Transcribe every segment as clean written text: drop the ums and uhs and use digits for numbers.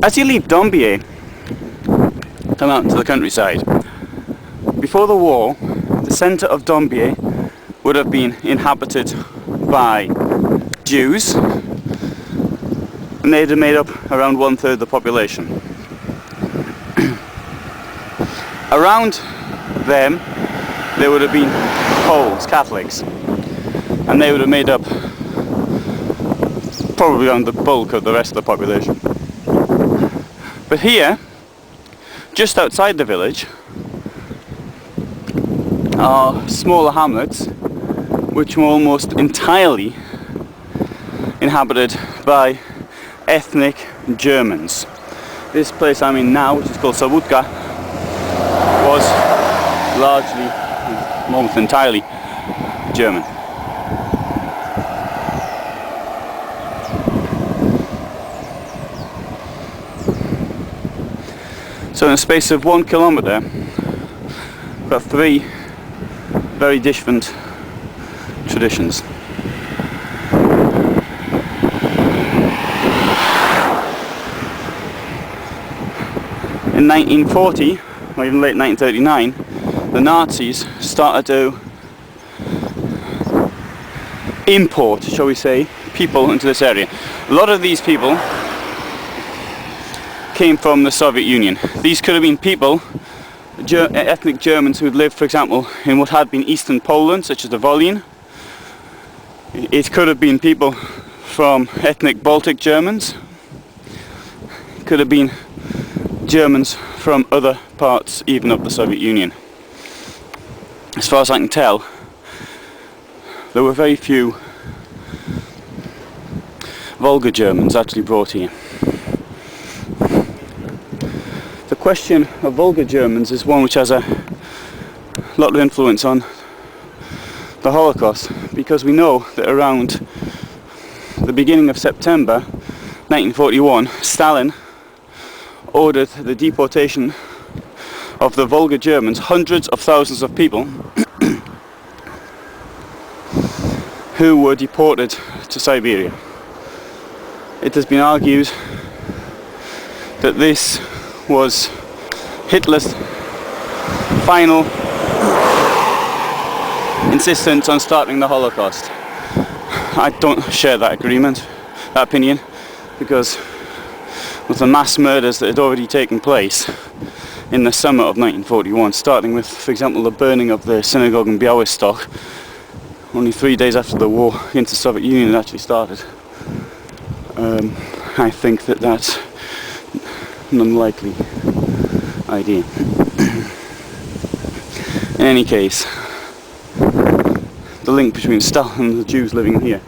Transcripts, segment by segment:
As you leave Dąbie, come out into the countryside. Before the war, the centre of Dąbie would have been inhabited by Jews, and they'd have made up around 1/3 of the population. Around them, there would have been Poles, Catholics, and they would have made up probably around the bulk of the rest of the population. But here, just outside the village, are smaller hamlets which were almost entirely inhabited by ethnic Germans. This place I'm in now, which is called Sobótka, was largely, almost entirely German. So in the space of 1 kilometre, got 3 very different traditions. In 1940, or even late 1939, the Nazis started to import, shall we say, people into this area. A lot of these people came from the Soviet Union. These could have been people, ethnic Germans who had lived, for example, in what had been Eastern Poland, such as the Volyn. It could have been people from ethnic Baltic Germans. It could have been Germans from other parts even of the Soviet Union. As far as I can tell, there were very few vulgar Germans actually brought here. The question of vulgar Germans is one which has a lot of influence on the Holocaust, because we know that around the beginning of September 1941, Stalin ordered the deportation of the vulgar Germans, hundreds of thousands of people who were deported to Siberia. It has been argued that this was Hitler's final insistence on starting the Holocaust. I don't share that opinion, because with the mass murders that had already taken place in the summer of 1941, starting with, for example, the burning of the synagogue in Białystok, only 3 days after the war against the Soviet Union had actually started. I think that that's an unlikely idea. In any case, the link between Stalin and the Jews living here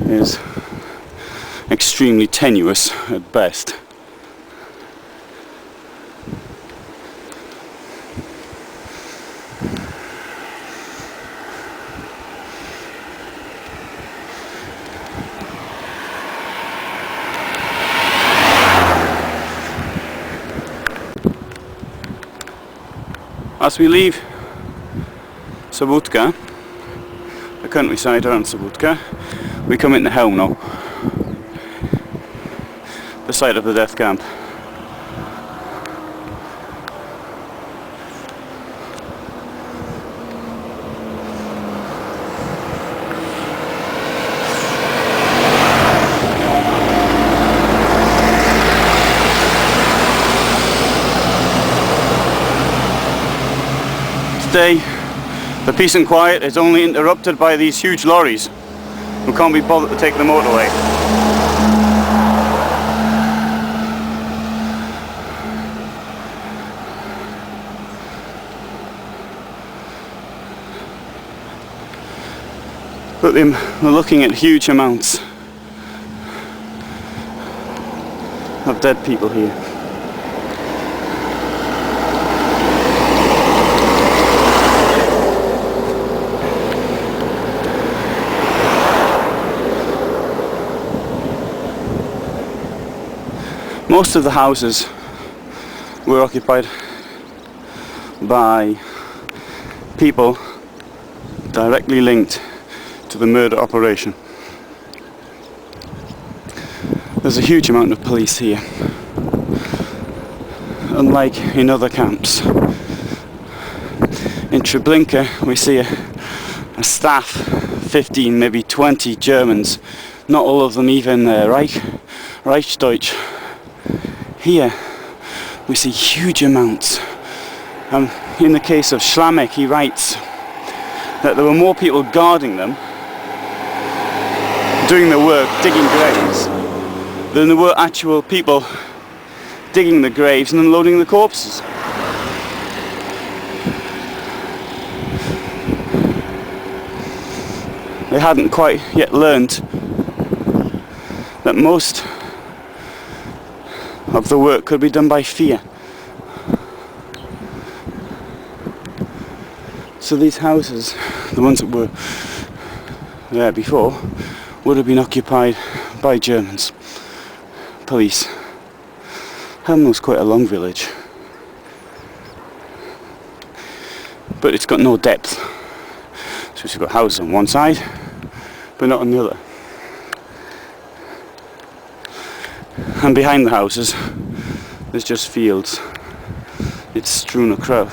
is extremely tenuous at best. As we leave Sobótka, the countryside around Sobótka, we come into Chelmno, the site of the death camp. Today, the peace and quiet is only interrupted by these huge lorries who can't be bothered to take the motorway. But we're looking at huge amounts of dead people here. Most of the houses were occupied by people directly linked to the murder operation. There's a huge amount of police here. unlike in other camps. In Treblinka we see a staff, 15, maybe 20 Germans, not all of them even Reichsdeutsch. Here we see huge amounts. In the case of Schlamek, he writes that there were more people guarding them, doing the work, digging graves, than there were actual people digging the graves and unloading the corpses. They hadn't quite yet learnt that most of the work could be done by fear. So these houses, the ones that were there before, would have been occupied by Germans. Police. Chelmno's quite a long village, but it's got no depth. So we've got houses on one side, but not on the other. And behind the houses, there's just fields. It's strewn across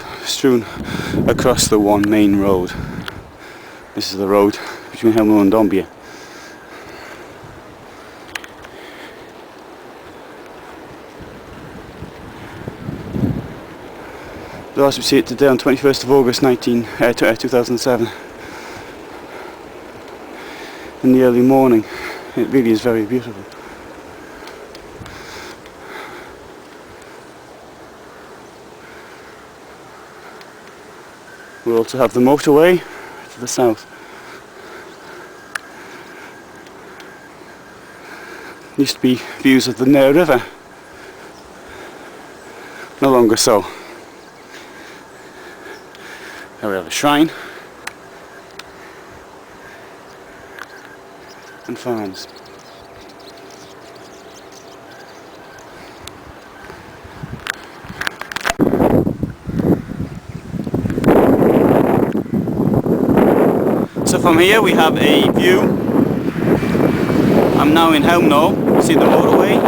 the one main road. This is the road between Chelmno and Dąbie. As we see it today on 21st of August 2007. In the early morning, it really is very beautiful. We also have the motorway to the south. Used to be views of the Nair River. No longer so. Here we have a shrine and farms. So from here we have a view. I'm now in Chelmno. You see the motorway.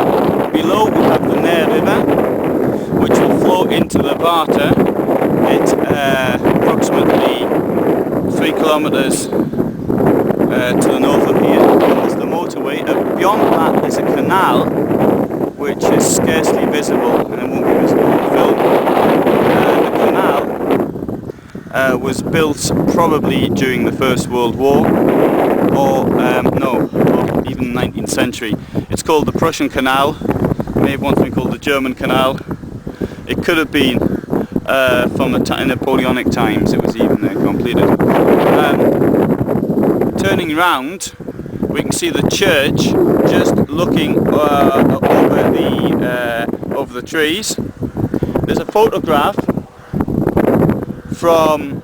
Below we have the Nair River, which will flow into the Varta. It's approximately 3 kilometres to the north of here. There's the motorway. Beyond that is a canal, which is scarcely visible and it won't be visible in the film. The canal was built probably during the First World War, or even the 19th century. It's called the Prussian Canal. It may have once been called the German Canal. It could have been from the Napoleonic times. It was even completed. Turning round, we can see the church just looking over the trees. There's a photograph from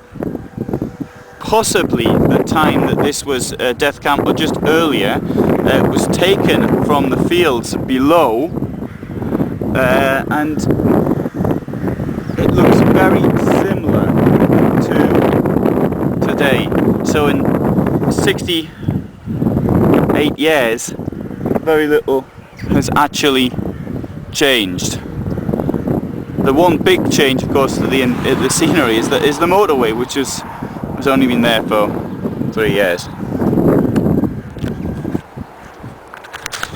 possibly the time that this was a death camp, or just earlier. It was taken from the fields below, and it looks very similar to today. So in 68 years, very little has actually changed. The one big change, of course, to the scenery is the motorway, which has only been there for 3 years.